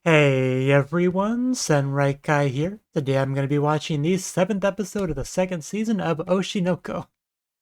Hey everyone, Senrai Kai here. Today I'm going to be watching the 7th episode of the second season of Oshinoko.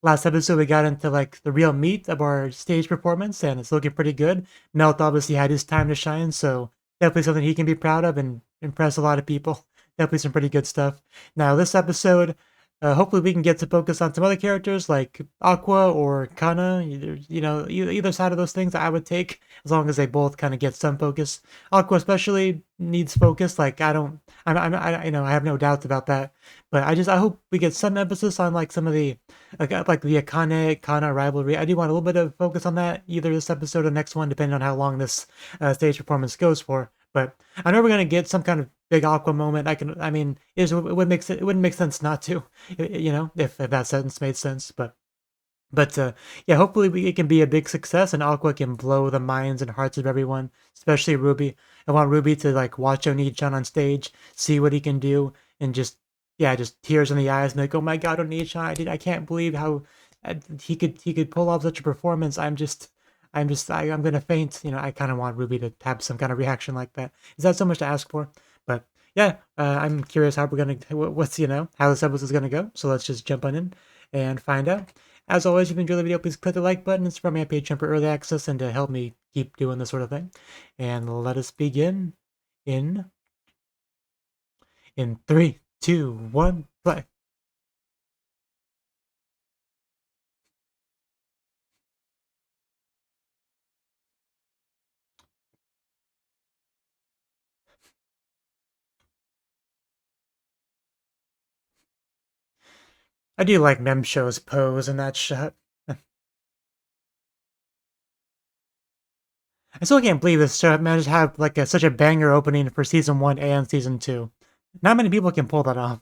Last episode we got into like the real meat of our stage performance and it's looking pretty good. Melt obviously had his time to shine, so definitely something he can be proud of and impress a lot of people. Definitely some pretty good stuff. Now this episode, hopefully we can get to focus on some other characters like Aqua or Kana. Either side of those things I would take as long as they both kind of get some focus. Aqua especially needs focus. Like I don't, I have no doubts about that. But I hope we get some emphasis on like some of the like the Akane Kana rivalry. I do want a little bit of focus on that either this episode or next one, depending on how long this stage performance goes for. But I know we're gonna get some kind of big Aqua moment. I mean, it would make it wouldn't make sense not to, if that sentence made sense. But yeah, hopefully it can be a big success and Aqua can blow the minds and hearts of everyone, especially Ruby. I want Ruby to like watch Oni-chan on stage, see what he can do, and just tears in the eyes and like, oh my god, Oni-chan, I can't believe how he could pull off such a performance. I'm gonna faint. I kind of want Ruby to have some kind of reaction like that. Is that so much to ask for? But yeah, I'm curious how we're gonna what's how this episode is gonna go. So let's just jump on in and find out. As always, if you enjoyed the video, please click the like button and support my Patreon for early access and to help me keep doing this sort of thing. And let us begin in in 3, 2, 1, play. I do like Memsho's pose in that shot. I still can't believe this show managed to have like such a banger opening for season 1 and season 2. Not many people can pull that off.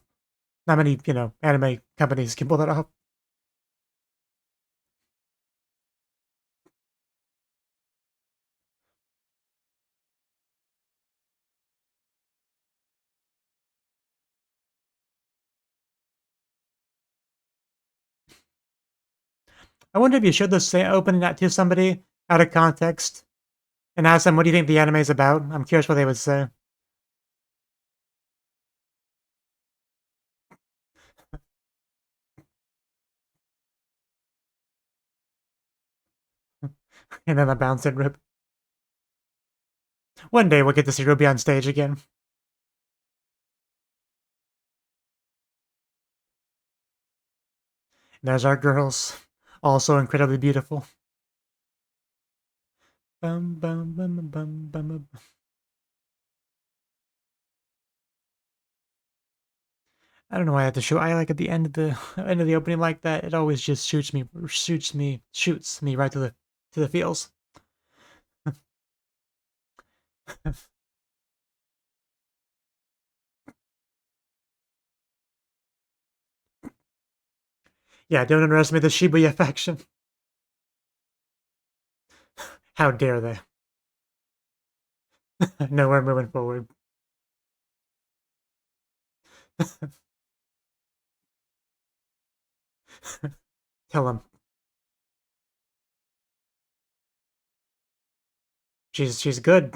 Not many, anime companies can pull that off. I wonder if you showed this opening that to somebody out of context and asked them, what do you think the anime is about? I'm curious what they would say. And then the bouncing rip. One day we'll get to see Ruby on stage again. And there's our girls, also incredibly beautiful. Bum, bum, bum, bum, bum, bum. I don't know why I have to show. I like at the end of the end of the opening like that. It always just shoots me right to the feels. Yeah, don't underestimate the Shibuya faction. How dare they? No, we're moving forward. Tell them she's good.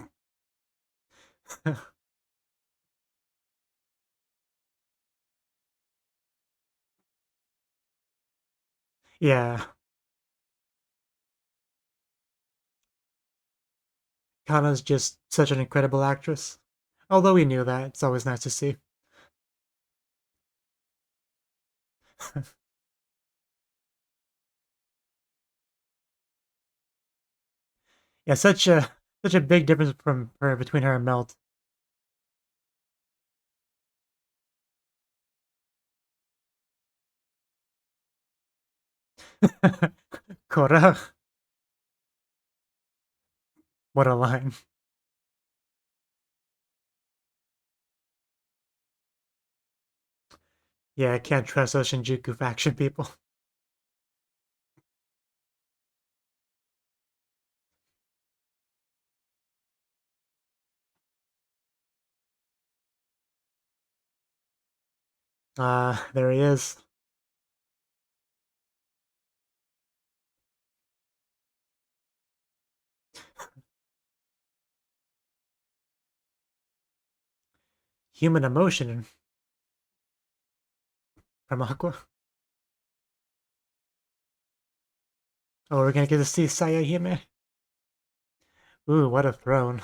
Yeah, Kana's just such an incredible actress. Although we knew that, it's always nice to see. Yeah, such a big difference from her between her and Melt. Kora, what a line. Yeah, I can't trust those Shinjuku faction people. There he is. Human emotion from Aqua. Oh, we're gonna get to see Sayahime. Ooh, what a throne.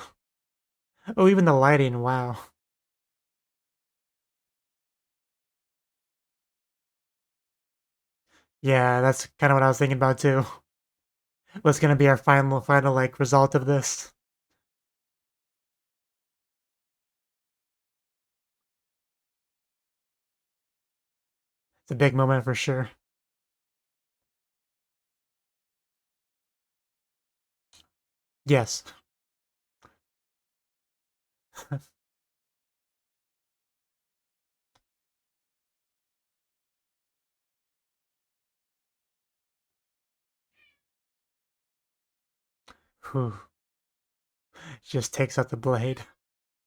Oh, even the lighting, wow. Yeah, that's kind of what I was thinking about too. What's gonna be our final like result of this? It's a big moment for sure. Yes. Whew. Just takes out the blade.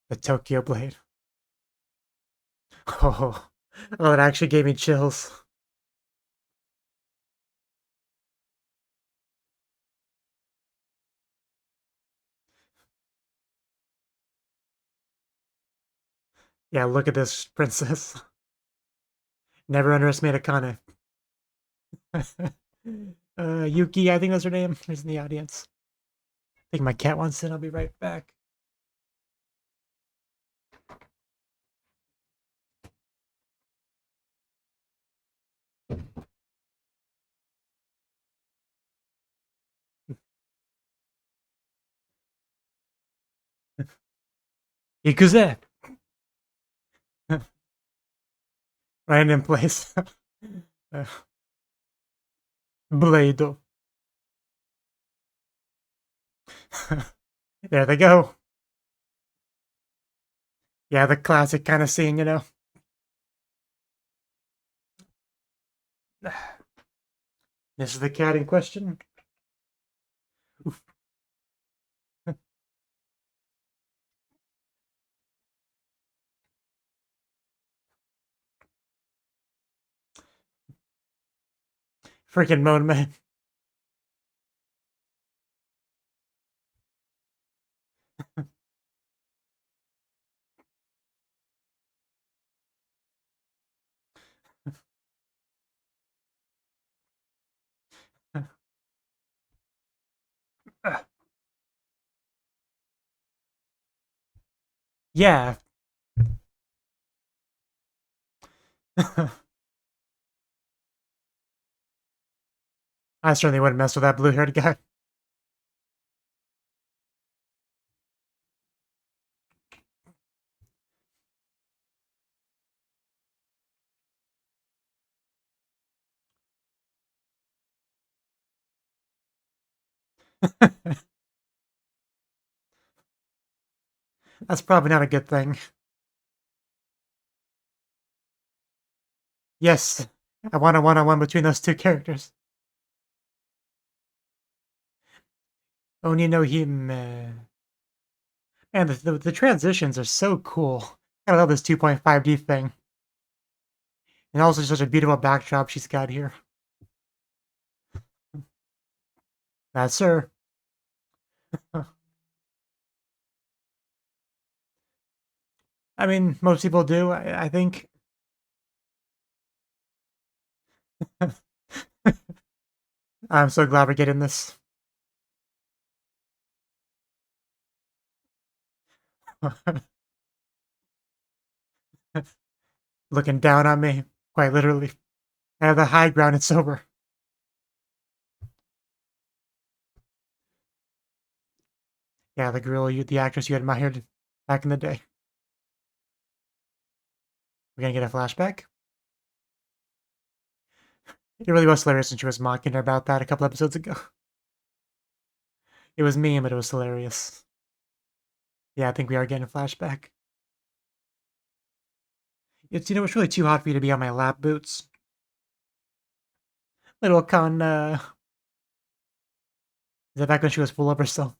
The Tokyo blade. Oh, oh, it actually gave me chills. Yeah, look at this princess. Never underestimate Akane. Yuki, I think that's her name, is in the audience. I think my cat wants in. I'll be right back. Ikuze! Right in place. Uh, Blade. There they go. Yeah, the classic kind of scene, you know. This is the cat in question. Oof. Freaking Moan Man. Yeah. I certainly wouldn't mess with that blue-haired guy. That's probably not a good thing. Yes, I want a one-on-one between those two characters. Oni no Hime. And the transitions are so cool. I love this 2.5D thing. And also such a beautiful backdrop she's got here. That's her. I mean, most people do, I think. I'm so glad we're getting this. Looking down on me, quite literally. I have the high ground, it's over. Yeah, the girl, the actress you admired back in the day. We're gonna get a flashback. It really was hilarious when she was mocking her about that a couple episodes ago. It was mean, but it was hilarious. Yeah, I think we are getting a flashback. It's really too hot for you to be on my lap boots. Little con, is that back when she was full of herself?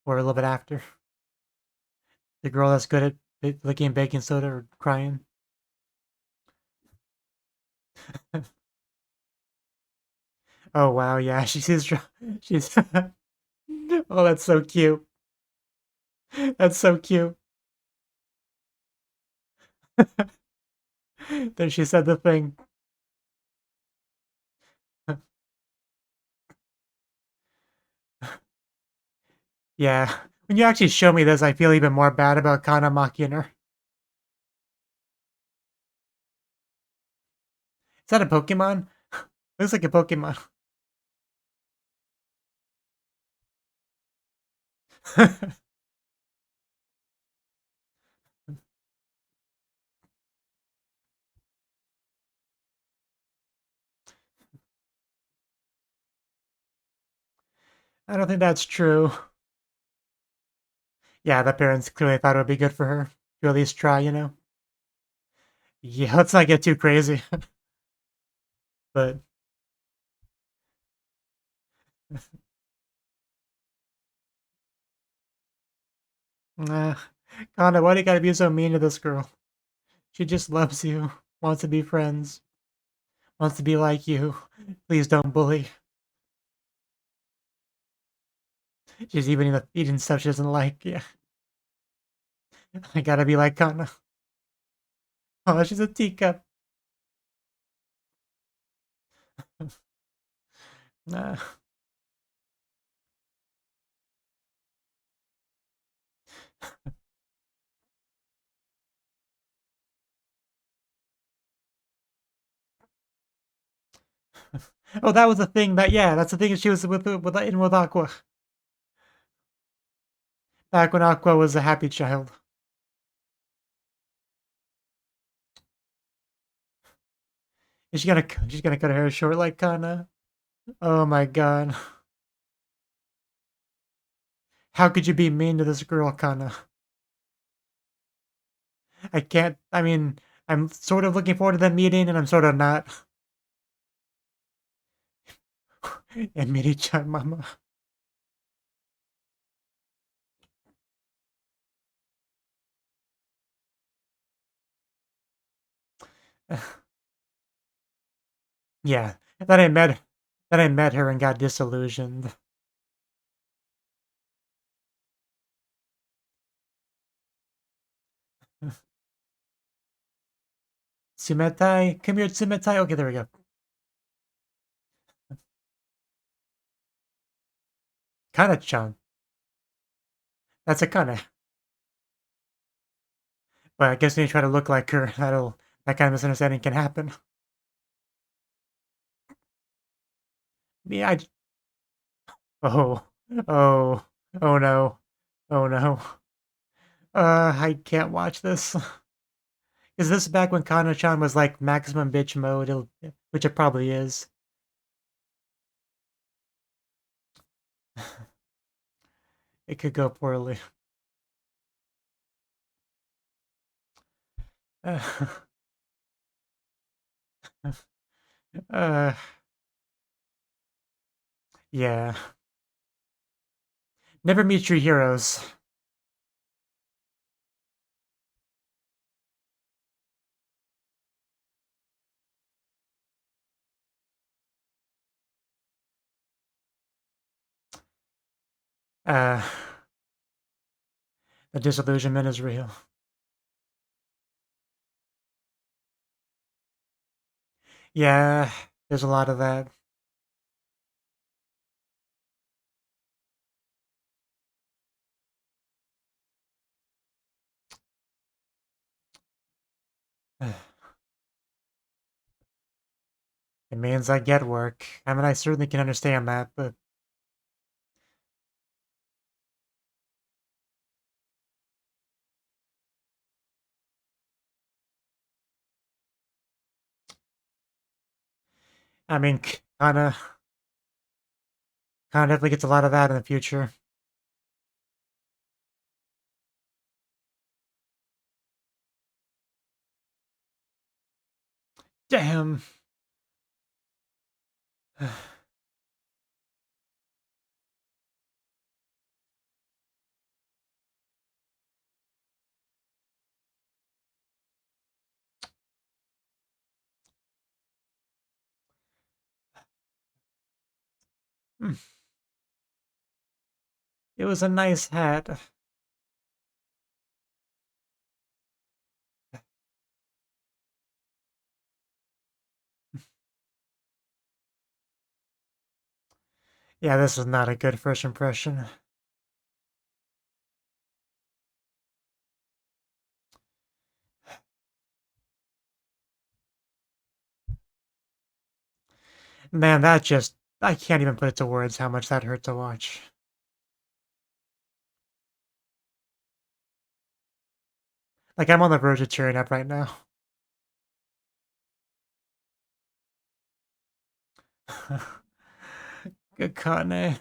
Or a little bit after? The girl that's good at licking baking soda or crying? Oh, wow, yeah, she's oh, that's so cute. That's so cute. Then she said the thing. Yeah. When you actually show me this, I feel even more bad about Kana mocking her. Is that a Pokemon? Looks like a Pokemon. I don't think that's true. Yeah, the parents clearly thought it would be good for her to at least try, you know? Yeah, let's not get too crazy. But nah, Kana, why do you gotta be so mean to this girl? She just loves you, wants to be friends, wants to be like you. Please don't bully. She's even eating stuff she doesn't like. Yeah, I gotta be like Kana. Oh, she's a teacup. Nah. Oh, that was the thing that, yeah, that's the thing she was with Aqua. Back when Aqua was a happy child. She's gonna cut her hair short like Kana. Oh my god. How could you be mean to this girl, Kana? I can't, I mean, I'm sort of looking forward to that meeting, and I'm sort of not. And Miri-chan, mama. Yeah, then I met her and got disillusioned. Tsumetai, come here, Tsumetai. Okay, there we go. Kana-chan. That's a Kana. But I guess when you try to look like her, that kind of misunderstanding can happen. Yeah, oh, oh, oh no, oh no. I can't watch this. Is this back when Kana-chan was like maximum bitch mode, which it probably is? It could go poorly. Uh, uh, yeah. Never meet your heroes. Uh, the disillusionment is real. Yeah, there's a lot of that. It means I get work. I mean, I certainly can understand that, but I mean, kind of definitely gets a lot of that in the future. Damn. It was a nice hat. Yeah, this is not a good first impression. Man, that just, I can't even put it to words how much that hurt to watch. Like, I'm on the verge of tearing up right now. Good Kane.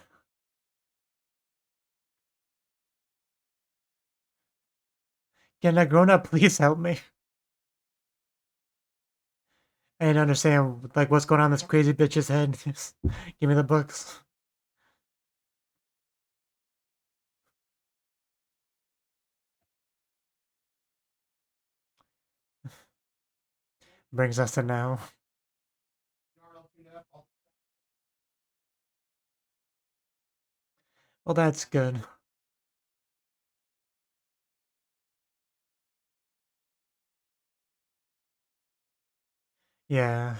Can a grown up please help me? I didn't understand, like, what's going on in this crazy bitch's head. Just give me the books. Brings us to now. Well, that's good. Yeah.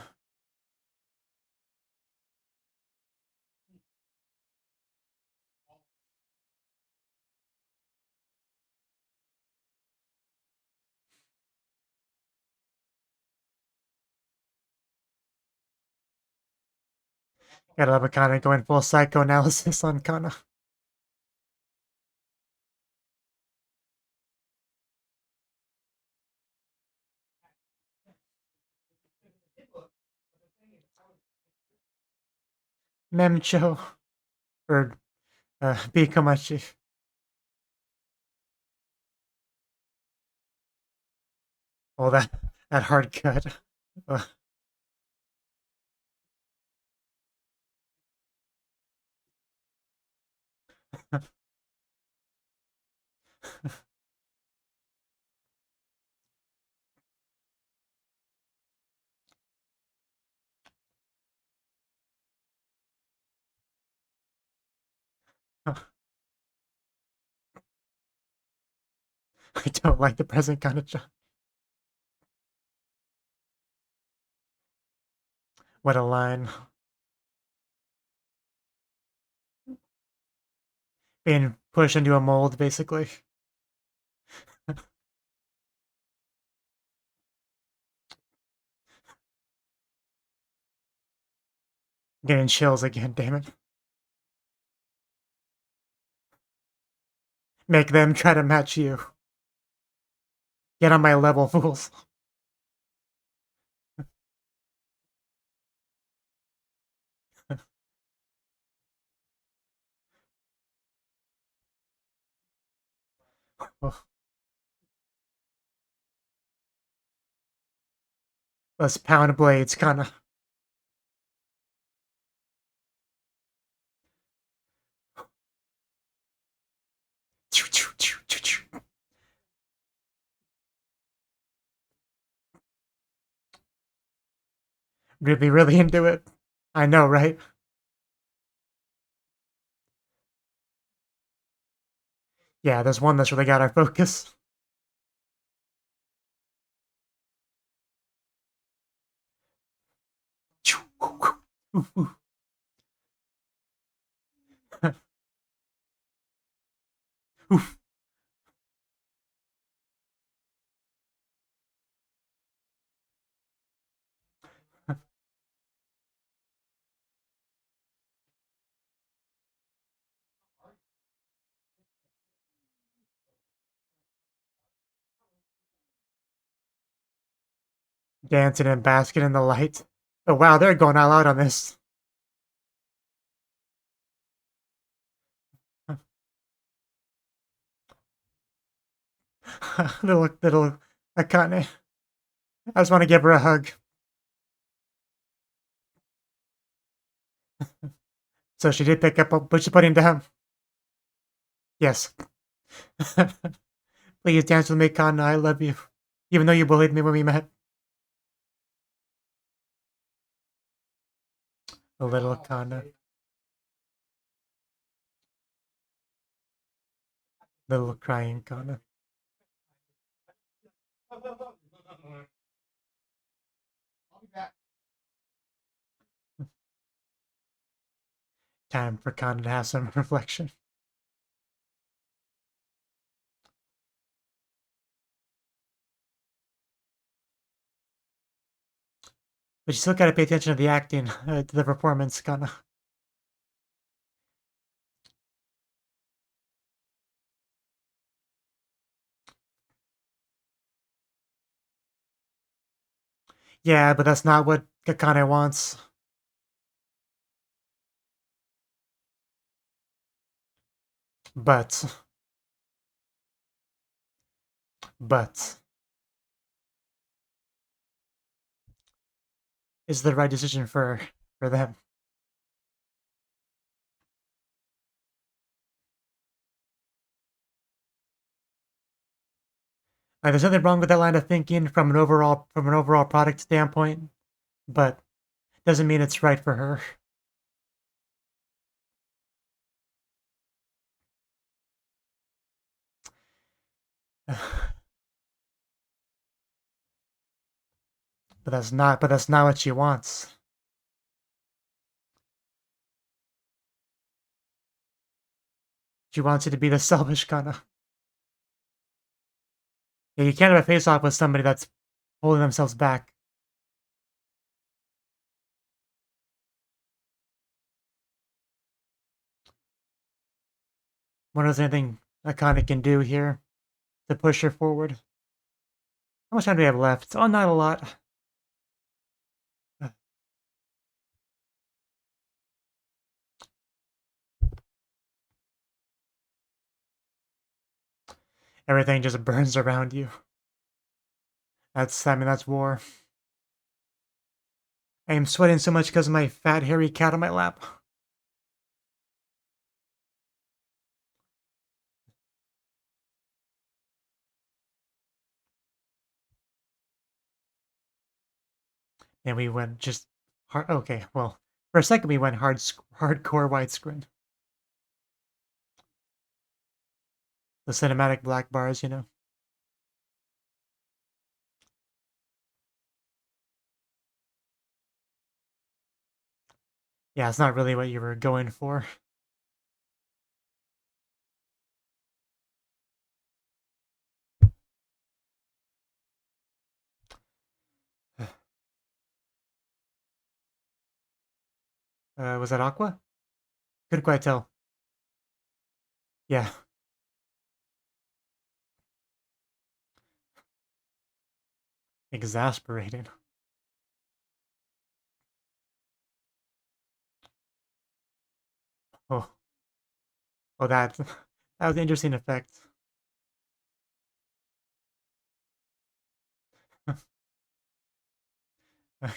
Gotta love Akane going full psychoanalysis on Kana. Memcho. Or, Bikamachi. Oh, that hard cut. Ugh. I don't like the present kind of job. What a line. Being pushed into a mold, basically. Getting chills again, damn it. Make them try to match you. Get on my level, fools. Oh, let's pound blades, kinda. Really, really into it. I know, right? Yeah, there's one that's really got our focus. Dancing and basking in the light. Oh wow, they're going all out on this. little Akane. I just want to give her a hug. So she did pick up what she's putting down. Yes. Please dance with me, Kana. I love you. Even though you bullied me when we met. A little Kana. Little crying Kana. Time for Kana to have some reflection. But you still gotta pay attention to the acting, to the performance, Kana. Yeah, but that's not what Kakane wants. But, but, is the right decision for them. Like, there's nothing wrong with that line of thinking from an overall product standpoint, but doesn't mean it's right for her. But that's not what she wants. She wants you to be the selfish kind of. Yeah, you can't have a face off with somebody that's holding themselves back. Wonder if there's anything Akane can do here to push her forward. How much time do we have left? Oh, not a lot. Everything just burns around you. I mean, that's war. I am sweating so much because of my fat, hairy cat on my lap. And we went just hard. Okay, well, for a second we went hardcore widescreen. The cinematic black bars, you know. Yeah, it's not really what you were going for. Was that Aqua? Couldn't quite tell. Yeah, exasperating. Oh, oh, that was an interesting effect.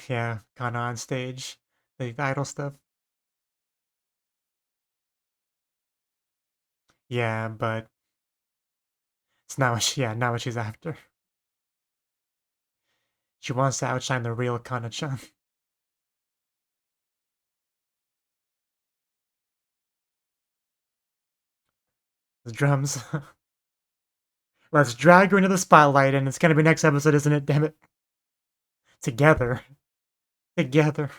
Yeah, Kana on stage, the idol stuff. Yeah, but it's not what not what she's after. She wants to outshine the real Kana-chan. The drums. Let's drag her into the spotlight, and it's gonna be next episode, isn't it? Damn it. Together. Together.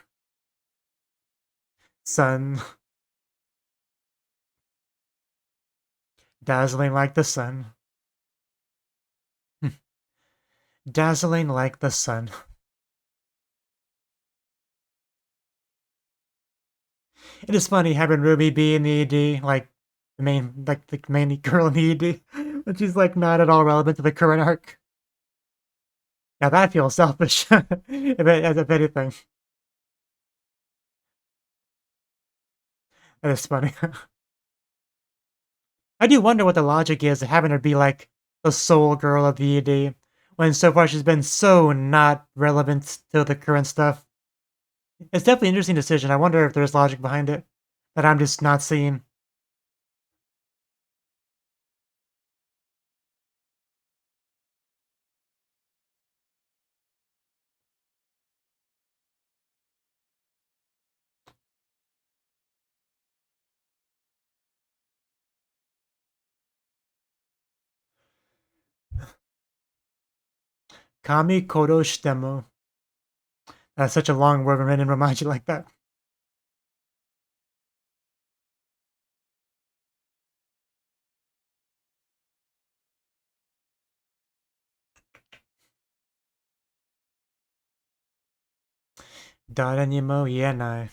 Sun. Dazzling like the sun. Dazzling like the sun. It is funny having Ruby be in the ED, like the main girl in the ED, but she's like not at all relevant to the current arc. Now that feels selfish, if anything. That is funny. I do wonder what the logic is of having her be like the sole girl of the ED, when so far she's been so not relevant to the current stuff. It's definitely an interesting decision. I wonder if there's logic behind it that I'm just not seeing. Kami Kodo Shitemu. That's such a long word when written in Romaji like that. 誰にも言えない.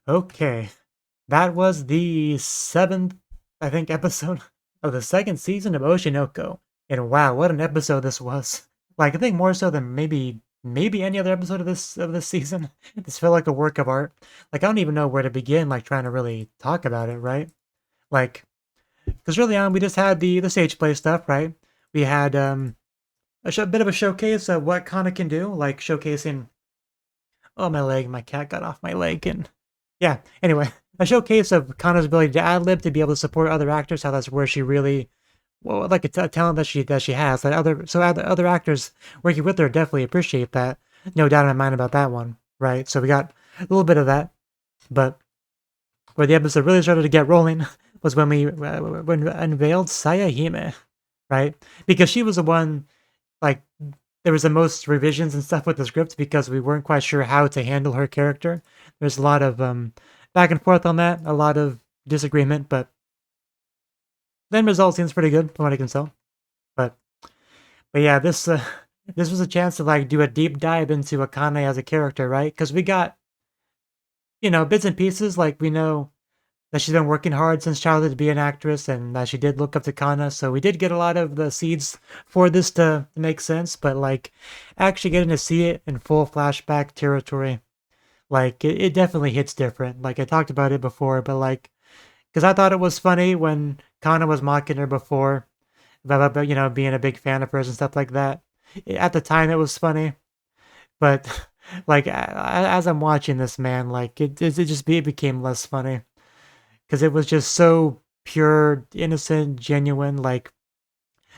Okay, that was the 7th, I think, episode of the second season of Oshinoko. And wow, what an episode this was. Like, I think more so than maybe any other episode of this season. This felt like a work of art. Like, I don't even know where to begin, like, trying to really talk about it, right? Like, because early on, we just had the stage play stuff, right? We had a bit of a showcase of what Kana can do, like showcasing. Oh, my leg! My cat got off my leg, and yeah. Anyway, a showcase of Kana's ability to ad lib, to be able to support other actors. How that's where she really, well, like a talent that she has. That other actors working with her definitely appreciate that. No doubt in my mind about that one, right? So we got a little bit of that, but where the episode really started to get rolling was when we unveiled Sayahime, right? Because she was the one, like, there was the most revisions and stuff with the script because we weren't quite sure how to handle her character. There's a lot of back and forth on that, a lot of disagreement, but the end result seems pretty good from what I can tell. But yeah, this this was a chance to like do a deep dive into Akane as a character, right? Because we got, bits and pieces. Like, we know that she's been working hard since childhood to be an actress, and that she did look up to Kana. So we did get a lot of the seeds for this to make sense. But like, actually getting to see it in full flashback territory, like it definitely hits different. Like, I talked about it before, but like, because I thought it was funny when Kana was mocking her before about being a big fan of hers and stuff like that. At the time, it was funny, but like as I'm watching this, man, like it became less funny because it was just so pure, innocent, genuine. Like,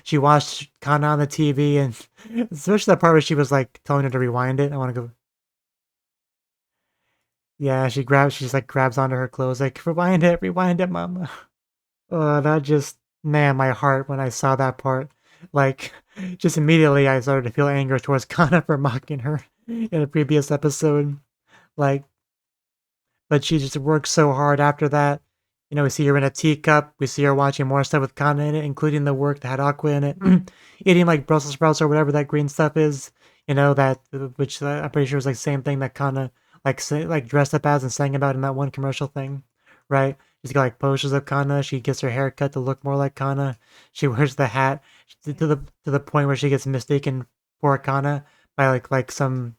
she watched Kana on the TV, and especially that part where she was like telling her to rewind it. I want to go. Yeah, she just like grabs onto her clothes, like, rewind it, mama. Oh, that just, man, my heart when I saw that part. Like, just immediately I started to feel anger towards Kana for mocking her in a previous episode. Like, but she just worked so hard after that. We see her in a teacup. We see her watching more stuff with Kana in it, including the work that had Aqua in it, eating like Brussels sprouts or whatever that green stuff is. That which I'm pretty sure is like the same thing that Kana like dressed up as and sang about in that one commercial thing, right? She's got like posters of Kana. She gets her hair cut to look more like Kana. She wears the hat to the point where she gets mistaken for Kana by like some,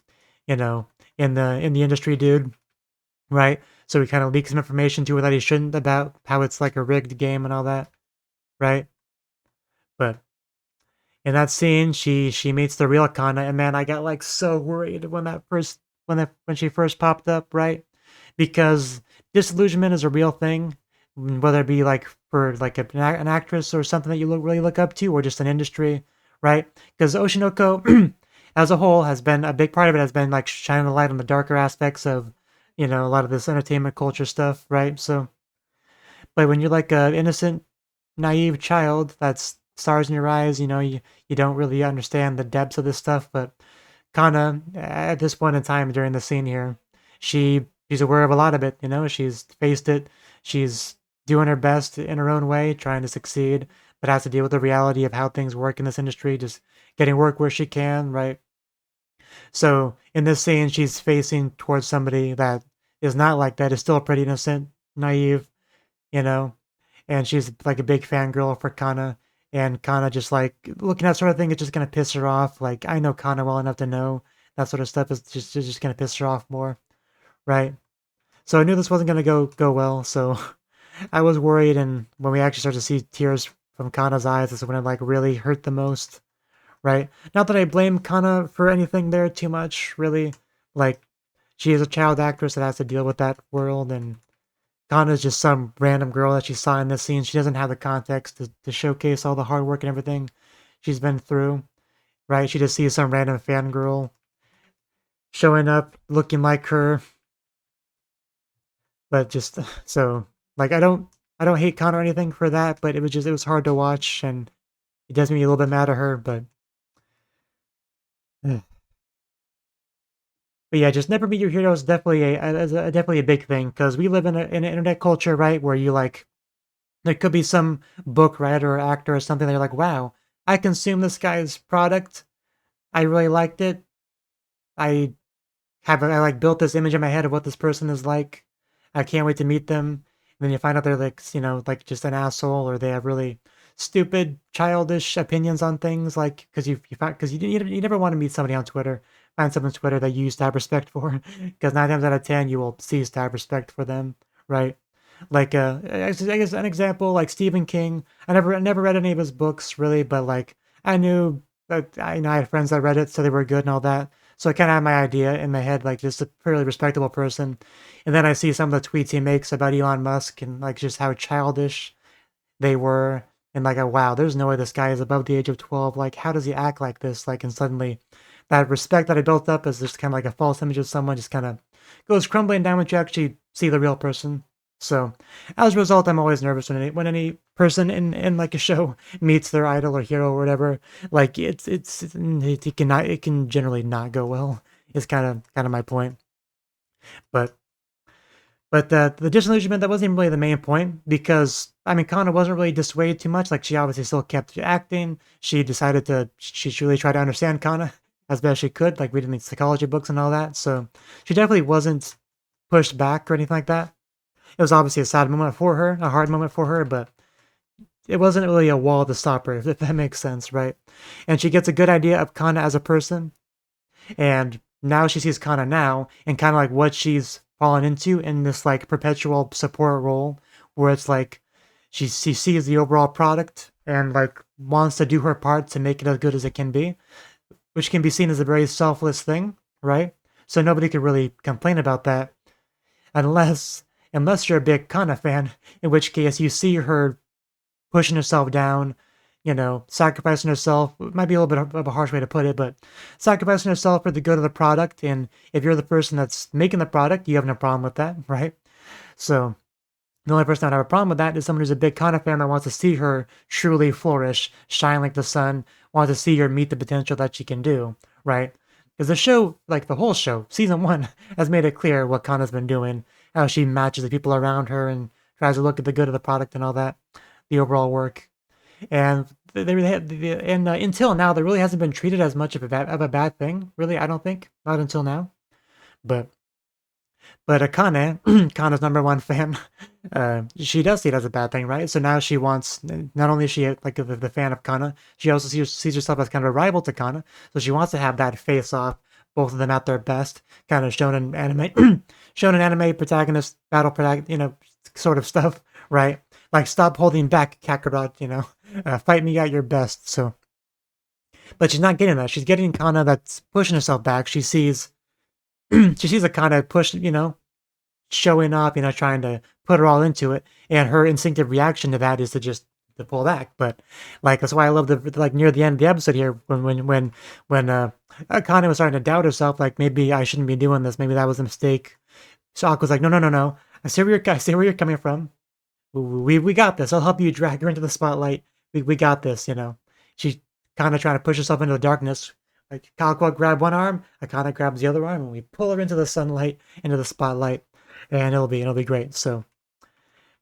you know, in the industry dude, right? So he kind of leaks some information to her that he shouldn't about how it's like a rigged game and all that, right? But in that scene, she meets the real Kana, and man, I got like so worried when when she first popped up, right? Because disillusionment is a real thing, whether it be like for like an actress or something that you really look up to, or just an industry, right? Because Oshinoko as a whole has been a big part of it, has been like shining a light on the darker aspects of a lot of this entertainment culture stuff, right? So, but when you're like a innocent, naive child that's stars in your eyes, you don't really understand the depths of this stuff. But Kana, at this point in time during the scene here, she's aware of a lot of it. She's faced it. She's doing her best in her own way, trying to succeed, but has to deal with the reality of how things work in this industry. Just getting work where she can, right? So in this scene, she's facing towards somebody that is not like that, is still pretty innocent, naive, you know, and she's like a big fangirl for Kana. And Kana just like looking at that sort of thing, it's just gonna piss her off. Like, I know Kana well enough to know that sort of stuff is just gonna piss her off more, right? So I knew this wasn't gonna go well. So I was worried, and when we actually start to see tears from Kana's eyes, is when it like really hurt the most, right? Not that I blame Kana for anything there too much, really. Like, she is a child actress that has to deal with that world, and Kana's just some random girl that she saw in this scene. She doesn't have the context to showcase all the hard work and everything she's been through, right? She just sees some random fangirl showing up looking like her, but just so like I don't hate Kana or anything for that, but it was hard to watch, and it does make me a little bit mad at her, but but yeah, just never meet your heroes. Definitely definitely a big thing because we live in an internet culture, right? Where you like there could be some book writer or actor or something that you're like, wow, I consume this guy's product, I really liked it. I I like built this image in my head of what this person is like. I can't wait to meet them. And then you find out they're like, like just an asshole, or they have really stupid, childish opinions on things. Like, because you never want to meet somebody on Twitter, find someone on Twitter that you used to have respect for, because 9 times out of 10 you will cease to have respect for them, right? Like, I guess an example, like Stephen King. I never read any of his books really, but like I knew that I had friends that read it, so they were good and all that. So I kind of had my idea in my head, like just a fairly respectable person. And then I see some of the tweets he makes about Elon Musk and like just how childish they were. And like, oh, wow, there's no way this guy is above the age of 12. Like, how does he act like this? Like, and suddenly that respect that I built up as just kind of like a false image of someone just kind of goes crumbling down when you actually see the real person. So as a result, I'm always nervous when any person in like a show meets their idol or hero or whatever. Like it can generally not go well. Is kind of my point. But the disillusionment, that wasn't even really the main point, because I mean Kana wasn't really dissuaded too much. Like, she obviously still kept acting. She decided to she really tried to understand Kana as best she could, like reading the psychology books and all that. So she definitely wasn't pushed back or anything like that. It was obviously a sad moment for her, a hard moment for her, but it wasn't really a wall to stop her, if that makes sense, right? And she gets a good idea of Kana as a person, and now she sees Kana now, and kind of like what she's fallen into in this like perpetual support role, where it's like she sees the overall product and like wants to do her part to make it as good as it can be, which can be seen as a very selfless thing, right? So nobody could really complain about that, unless you're a big Kana fan, in which case you see her pushing herself down, sacrificing herself. It might be a little bit of a harsh way to put it, but sacrificing herself for the good of the product. And if you're the person that's making the product, you have no problem with that, right? So the only person that would have a problem with that is someone who's a big Kana fan that wants to see her truly flourish, shine like the sun, wants to see her meet the potential that she can do, right? Because the show, like the whole show, season one, has made it clear what Kana's been doing, how she matches the people around her and tries to look at the good of the product and all that, the overall work. And until now, there really hasn't been treated as much of a bad thing. Really, I don't think, not until now. But Akane, Kana's number one fan, she does see it as a bad thing, right? So now she wants, not only is she like the fan of Kana, she also sees herself as kind of a rival to Kana. So she wants to have that face off, both of them at their best, kind of shown in anime, shown in anime protagonist battle, sort of stuff, right? Like, stop holding back, Kakarot, fight me at your best. So, but she's not getting that. She's getting Kana that's pushing herself back. She sees she sees a Kana push, showing up, trying to put her all into it, and her instinctive reaction to that is to just to pull back. But like, that's why I love the like near the end of the episode here, when Akane was starting to doubt herself, like, maybe I shouldn't be doing this, maybe that was a mistake. So Aqua's like, no, no, no, no. I see where you're coming from. We got this. I'll help you drag her into the spotlight. We got this. She kind of trying to push herself into the darkness. Like, Kalkwa grab one arm, Akane grabs the other arm, and we pull her into the sunlight, into the spotlight, and it'll be great. So,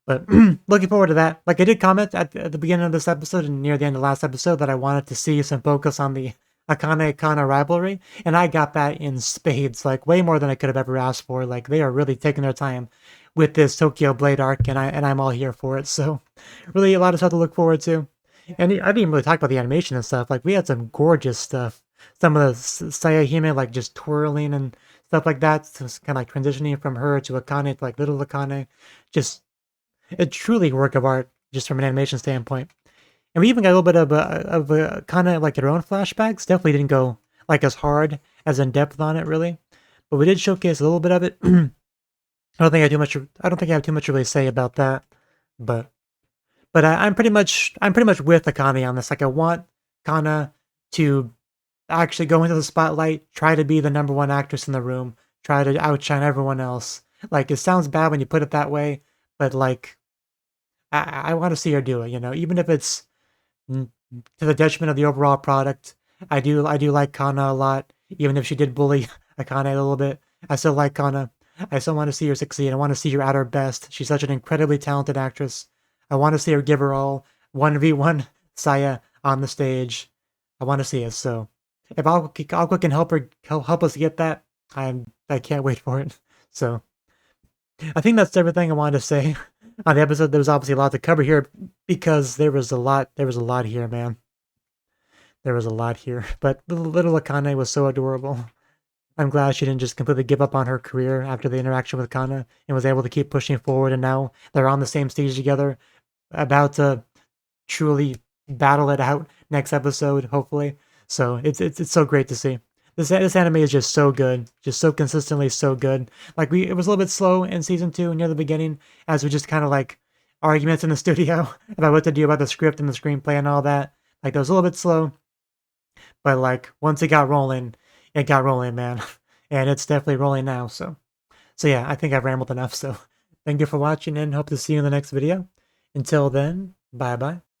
but looking forward to that. Like, I did comment at the beginning of this episode and near the end of the last episode that I wanted to see some focus on the Akane Kana rivalry, and I got that in spades, like way more than I could have ever asked for. Like, they are really taking their time with this Tokyo Blade arc, and I'm all here for it. So, really a lot of stuff to look forward to. And I didn't even really talk about the animation and stuff. Like, we had some gorgeous stuff. Some of the Sayahime, like, just twirling and stuff like that. So it's kind of like transitioning from her to Akane to like little Akane. Just a truly work of art, just from an animation standpoint. And we even got a little bit of a kind of like their own flashbacks. Definitely didn't go like as hard, as in depth on it, really. But we did showcase a little bit of it. I don't think I have too much to really say about that. But I'm pretty much with Akane on this. Like, I want Kana to actually go into the spotlight, try to be the number one actress in the room, try to outshine everyone else. Like, it sounds bad when you put it that way, but like, I want to see her do it. Even if it's to the detriment of the overall product. I do like Kana a lot, even if she did bully Akane a little bit. I still like Kana. I still want to see her succeed. I want to see her at her best. She's such an incredibly talented actress. I want to see her give her all 1v1 Saya on the stage. I want to see it. So if Aqua can help us get that, I can't wait for it. So I think that's everything I wanted to say on the episode. There was obviously a lot to cover here because there was a lot here, man. There was a lot here. But little Akane was so adorable. I'm glad she didn't just completely give up on her career after the interaction with Kana and was able to keep pushing forward, and now they're on the same stage together, about to truly battle it out next episode, hopefully. So it's so great to see. This anime is just so good, just so consistently so good. Like it was a little bit slow in season 2 near the beginning, as we just kind of like arguments in the studio about what to do about the script and the screenplay and all that. Like that was a little bit slow, but like once it got rolling, man, and it's definitely rolling now. So yeah, I think I've rambled enough. So thank you for watching and hope to see you in the next video. Until then, bye bye.